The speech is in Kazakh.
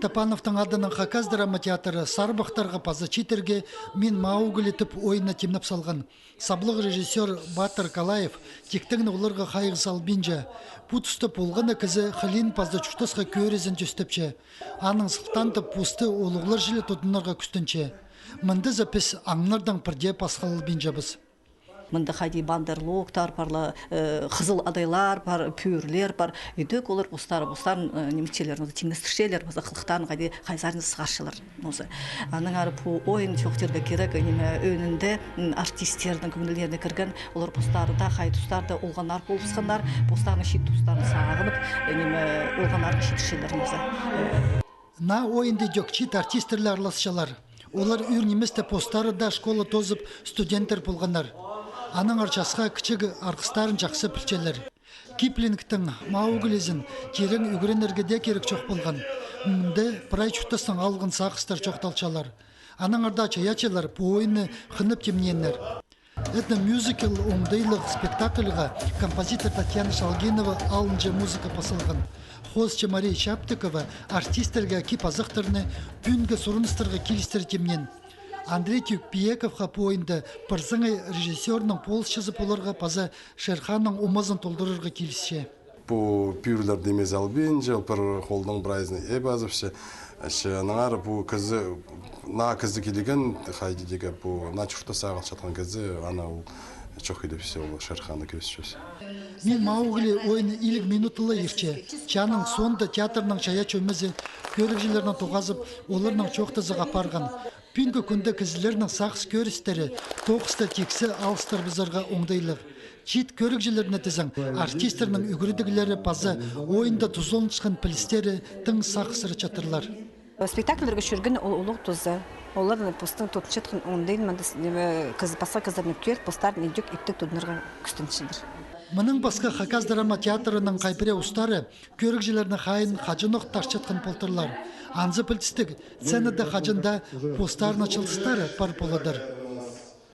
Тапановтың адының Хакас драма театры Сарбақтарға пазы читерге мен Маугли тіп ойына темнап салған. Саблық режиссер Батыр Калаев тектігін оларға қайғы салбинжа. Пұтысты болғаны кізі Халин пазы чүштісқа көрезін жүстіпче. Аның сылтантып пұсты олығылар жылы тұтынарға күстінші. Мұнды запис аңнардан бірде пасқалыл бинжабыз. Мында хади бандерлоктар, парлы қызыл адайлар, бар пүйірлер, бар үйдек олар бұстарын немчелер, теңестіршелер, қылықтарын қайды қайзарын сығаршылар. Аның ары ойын жоқтерге керек, өнінде артистердің көңілдеріне кірген, олар бұстарында, қай тұстарда олғанар болысқандар, бұстарының шет тұстарын сағынып, олғанарға шетіршелер. На ойынды жөкчит артистерлер араласшалар. Олар үйірнеместі постары да школа тозып студенттер болғанар. Аның арчасқа кішігі арқыстарын жақсы пілчелер. Киплингтің Мауглизін керің үгіренергеде керек жоқ болған. Мұнды прай чүттістің алғын сақыстар жоқталчалар. Аның арда чаячалар по ойыны қынып темненлер. Это мюзикл оңдайлық спектакльға композитор Татьяна Шалгинова алынжа музыка посылған. Хозчы Мария Чаптыкова артистерге кипазықтырны пүнгі сұрыныстырға келістер темнен. Андрей Тюкпиековға пойынды пырзыңы режиссерінің полысшызы боларға паза Шерханның умазын толдырырға келісше. Бұл пүйірлер демез албен, жел бір қолдың бірайзыны ебазывшы. Нағары бұл кізі, на кізі келеген, қайды деге бұл на чүрті сағал шатқан кізі, ана ол çok iyi bir şey olur Şerhan'da görüşeceğiz. Мен Маугли ойыны илік минутылы ерче. Чаның сонда театрның чая чөмізі көрікжілерінің тоғазып, оларның чоқтызы қапарған. Пүнгі күнді кізілерінің сақс көрістері, тоқысты тексі алыстар бізарға оңдайлық. Чит көрікжілеріне тізің, артистерінің үгірдігілері пазы, ойында тұзолын шықын пілістері тың сақсыры чатырлар. Спектакльдерге жүрген олық тұзы. Олар постың тұтыншытқын оңдайын, басқа қыздарының түер постарын едік ептік тұдынырға күстіншіндір. Мұның басқа Хакас драма театрының қайпіре ұстары көрікжілерінің қайын қажынық тарчатқын полтырлар. Анзы пілтістік сценада қажында постарын açılыстары бар боладыр.